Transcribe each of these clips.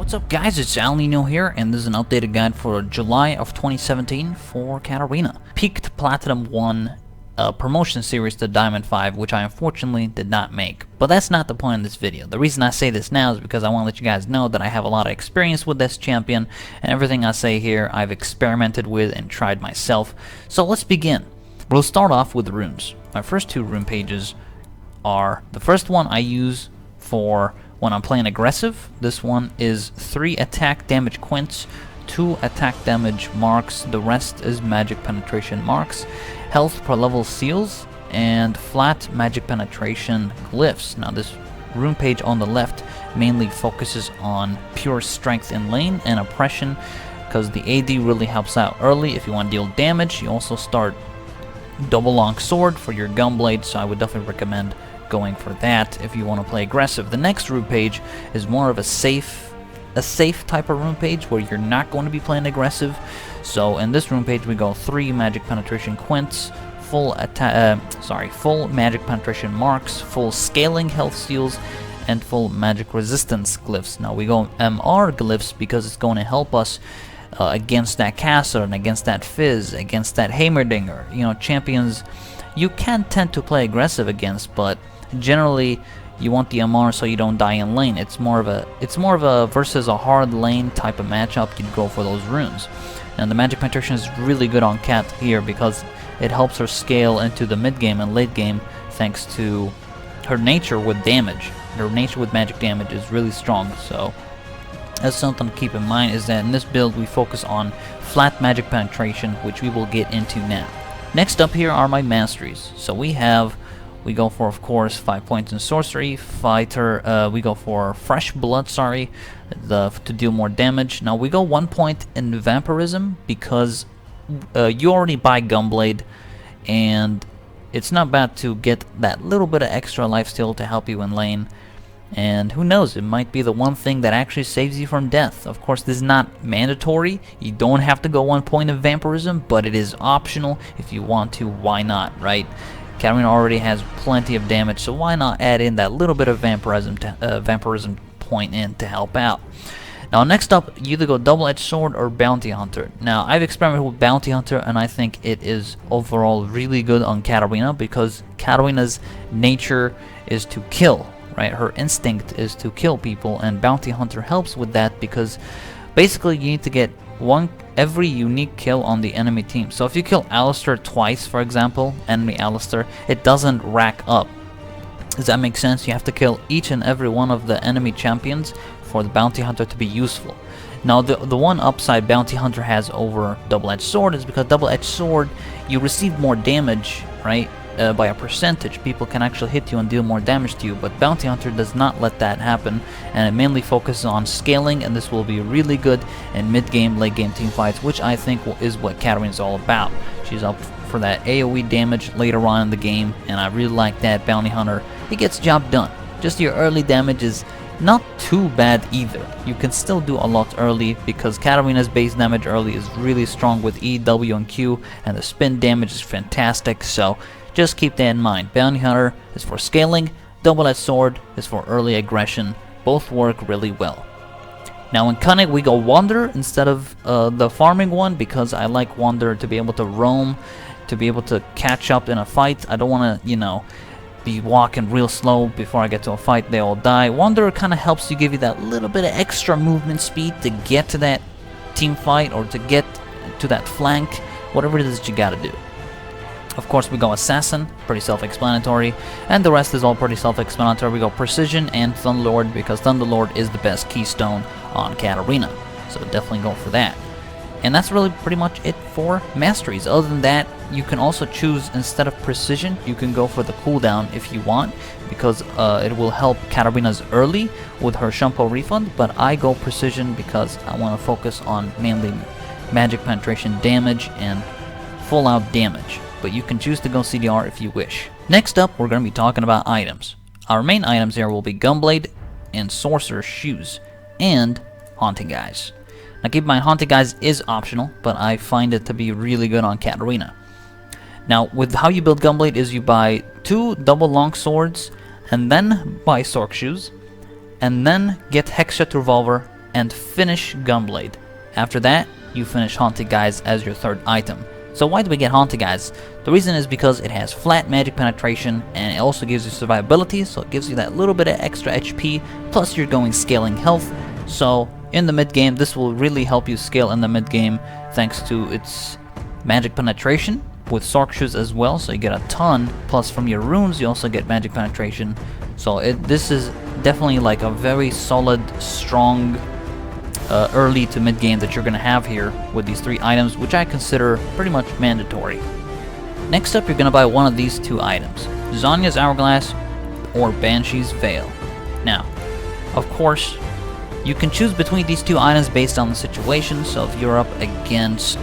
What's up guys, it's Alninio here, and this is an updated guide for July of 2017 for Katarina. Peaked Platinum 1 promotion series to Diamond 5, which I unfortunately did not make. But that's not the point of this video. The reason I say this now is because I want to let you guys know that I have a lot of experience with this champion, and everything I say here I've experimented with and tried myself. So let's begin. We'll start off with the runes. My first two rune pages are, the first one I use for when I'm playing aggressive. This one is 3 attack damage quints, 2 attack damage marks, the rest is magic penetration marks, health per level seals, and flat magic penetration glyphs. Now this rune page on the left mainly focuses on pure strength in lane and oppression, because the AD really helps out early if you want to deal damage. You also start double long sword for your gunblade, so I would definitely recommend going for that if you want to play aggressive. The next rune page is more of a safe type of rune page where you're not going to be playing aggressive. So in this rune page we go 3 magic penetration quints, full magic penetration marks, full scaling health seals, and full magic resistance glyphs. Now we go MR glyphs because it's going to help us against that caster and against that fizz, against that heimerdinger. You know, champions you can tend to play aggressive against, but generally you want the MR so you don't die in lane. It's more of a versus a hard lane type of matchup. You'd go for those runes. And the magic penetration is really good on Kat here because it helps her scale into the mid game and late game thanks to her nature with damage. Her nature with magic damage is really strong, so that's something to keep in mind, is that in this build we focus on flat magic penetration, which we will get into now. Next up here are my masteries. So we go for, of course, 5 points in sorcery, fighter, we go for fresh blood, to deal more damage. Now we go 1 point in vampirism because you already buy gunblade, and it's not bad to get that little bit of extra lifesteal to help you in lane. And who knows, it might be the one thing that actually saves you from death. Of course, this is not mandatory. You don't have to go 1 point of vampirism, but it is optional. If you want to, why not, right? Katarina already has plenty of damage, so why not add in that little bit of vampirism point in to help out. Now next up, you either go double-edged sword or bounty hunter. Now I've experimented with bounty hunter, and I think it is overall really good on Katarina because Katarina's nature is to kill. Right, her instinct is to kill people, and bounty hunter helps with that because basically you need to get every unique kill on the enemy team. So if you kill Alistair twice, for example, enemy Alistair, it doesn't rack up. Does that make sense? You have to kill each and every one of the enemy champions for the bounty hunter to be useful. Now the one upside bounty hunter has over double-edged sword is because double-edged sword you receive more damage, right? By a percentage. People can actually hit you and deal more damage to you, but bounty hunter does not let that happen, and it mainly focuses on scaling, and this will be really good in mid-game, late-game team fights, which I think is what Katarina is all about. She's up for that AoE damage later on in the game, and I really like that bounty hunter. It gets job done. Just your early damage is not too bad either. You can still do a lot early because Katarina's base damage early is really strong with E, W, and Q, and the spin damage is fantastic, so just keep that in mind. Bounty hunter is for scaling, double-edged sword is for early aggression. Both work really well. Now in cunning we go wanderer instead of the farming one because I like wanderer to be able to roam, to be able to catch up in a fight. I don't want to, you know, be walking real slow before I get to a fight, they all die. Wanderer kind of helps you, give you that little bit of extra movement speed to get to that team fight or to get to that flank, whatever it is that you gotta do. Of course we go assassin, pretty self-explanatory, and the rest is all pretty self-explanatory. We go precision and Thunderlord because Thunderlord is the best keystone on Katarina, so definitely go for that. And that's really pretty much it for masteries. Other than that, you can also choose, instead of precision, you can go for the cooldown if you want, because it will help Katarina's early with her shampoo refund, but I go precision because I want to focus on mainly magic penetration damage and full out damage. But you can choose to go CDR if you wish. Next up, we're going to be talking about items. Our main items here will be gunblade and sorcerer's shoes and haunting guys. Now keep in mind, haunting guys is optional, but I find it to be really good on Katarina. Now with how you build gunblade is you buy 2 double long swords and then buy sorc shoes, and then get hexshot revolver and finish Gunblade. After that, you finish Haunted Guise as your third item. So why do we get Haunted Guise? The reason is because it has flat magic penetration and it also gives you survivability, so it gives you that little bit of extra HP, plus you're going scaling health. So in the mid game, this will really help you scale in the mid game thanks to its magic penetration with Sorc Shoes as well, so you get a ton. Plus from your runes you also get magic penetration. So this is definitely like a very solid, strong early to mid game that you're gonna have here with these 3 items, which I consider pretty much mandatory. Next up, you're gonna buy one of these 2 items, Zhonya's Hourglass or Banshee's Veil. Now, of course, you can choose between these 2 items based on the situation. So if you're up against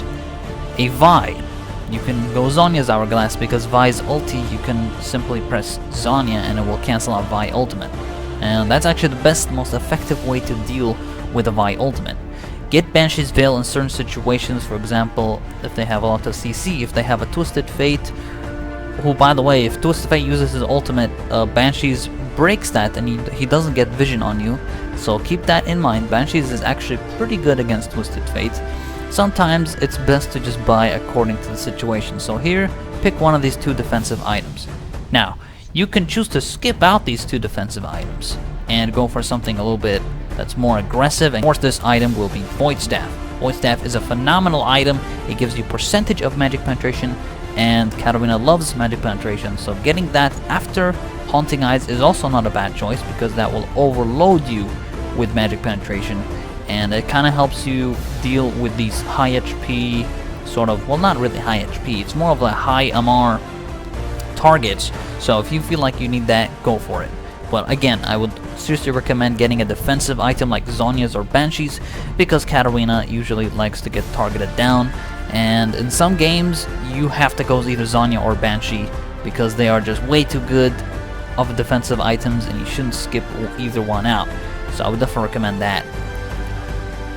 a Vi, you can go Zhonya's Hourglass because Vi's ulti, you can simply press Zhonya and it will cancel out Vi ultimate. And that's actually the best, most effective way to deal with a Vi ultimate. Get Banshee's Veil in certain situations, for example, if they have a lot of CC, if they have a Twisted Fate, who, by the way, if Twisted Fate uses his ultimate, Banshees breaks that and he doesn't get vision on you, so keep that in mind. Banshees is actually pretty good against Twisted Fate. Sometimes it's best to just buy according to the situation, so here, pick one of these 2 defensive items. Now, you can choose to skip out these 2 defensive items and go for something a little bit that's more aggressive, and of course this item will be Void Staff. Void Staff is a phenomenal item. It gives you percentage of magic penetration, and Katarina loves magic penetration, so getting that after Haunting Eyes is also not a bad choice because that will overload you with magic penetration, and it kind of helps you deal with these high HP sort of, well, not really high HP, it's more of a high MR targets. So if you feel like you need that, go for it. But again, I would seriously recommend getting a defensive item like Zhonya's or Banshee's because Katarina usually likes to get targeted down, and in some games you have to go with either Zhonya or Banshee because they are just way too good of defensive items and you shouldn't skip either one out. So I would definitely recommend that.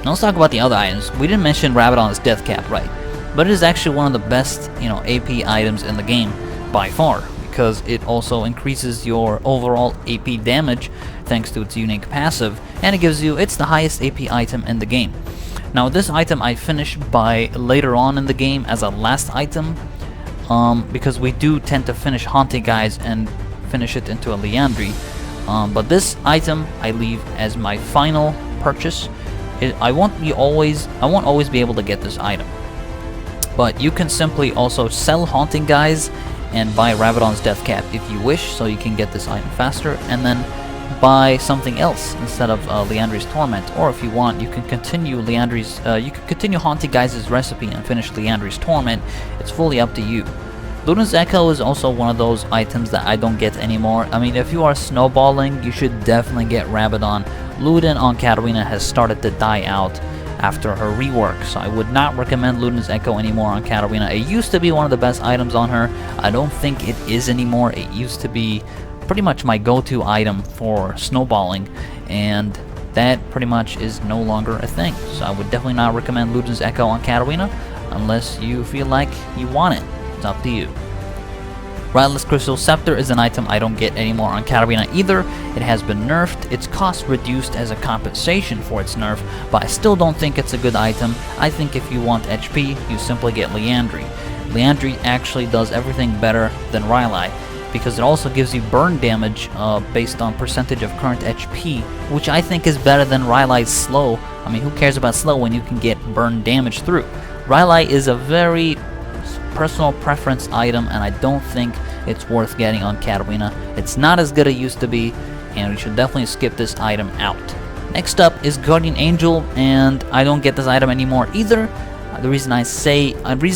Now let's talk about the other items. We didn't mention Rabadon's Death Cap, right? But it is actually one of the best, AP items in the game by far, because it also increases your overall AP damage thanks to its unique passive, and it's the highest AP item in the game. Now this item I finished by later on in the game as a last item, because we do tend to finish Haunted Guise and finish it into a Liandry. But this item I leave as my final purchase. I won't always be able to get this item, but you can simply also sell Haunting Guise and buy Rabadon's Death Cap if you wish, so you can get this item faster, and then buy something else instead of Liandry's Torment. Or if you want, you can continue Haunting Guise's recipe and finish Liandry's Torment. It's fully up to you. Luna's Echo is also one of those items that I don't get anymore. I mean, if you are snowballing, you should definitely get Rabadon. Luden on Katarina has started to die out after her rework, so I would not recommend Luna's Echo anymore on Katarina. It used to be one of the best items on her. I don't think it is anymore. It used to be pretty much my go-to item for snowballing, and that pretty much is no longer a thing. So I would definitely not recommend Luden's Echo on Katarina unless you feel like you want it. It's up to you. Ratless Crystal Scepter is an item I don't get anymore on Katarina either. It has been nerfed, its cost reduced as a compensation for its nerf, but I still don't think it's a good item. I think if you want HP, you simply get Liandry. Liandry actually does everything better than Rylai, because it also gives you burn damage based on percentage of current HP, which I think is better than Rylai's slow. I mean, who cares about slow when you can get burn damage through? Rylai is a very personal preference item, and I don't think it's worth getting on Katarina. It's not as good as it used to be, and we should definitely skip this item out. Next up is Guardian Angel, and I don't get this item anymore either. The reason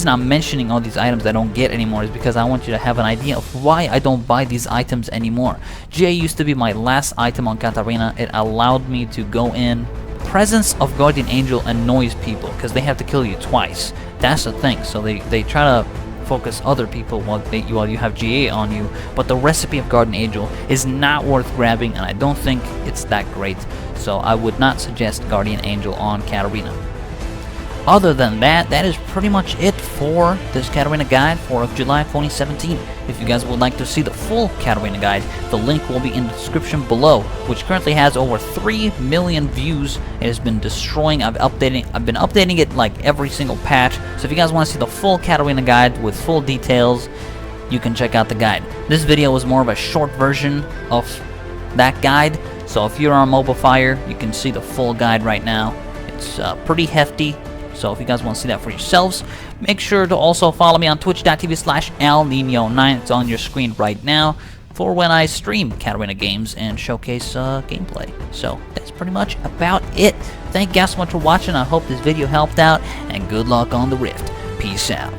I'm mentioning all these items I don't get anymore is because I want you to have an idea of why I don't buy these items anymore. GA used to be my last item on Katarina. It allowed me to go in. Presence of Guardian Angel annoys people because they have to kill you twice. That's the thing. So they try to focus other people while you have GA on you, but the recipe of Guardian Angel is not worth grabbing, and I don't think it's that great. So I would not suggest Guardian Angel on Katarina. other than that, that is pretty much it for this Katarina guide for July 2017. If you guys would like to see the full Katarina guide, the link will be in the description below, which currently has over 3 million views. It has been destroying. I've been updating it like every single patch. So if you guys want to see the full Katarina guide with full details, you can check out the guide. This video was more of a short version of that guide. So if you're on Mobile Fire, you can see the full guide right now. It's pretty hefty. So if you guys want to see that for yourselves, make sure to also follow me on twitch.tv/Alninio9. It's on your screen right now for when I stream Katarina games and showcase gameplay. So that's pretty much about it. Thank you guys so much for watching. I hope this video helped out, and good luck on the Rift. Peace out.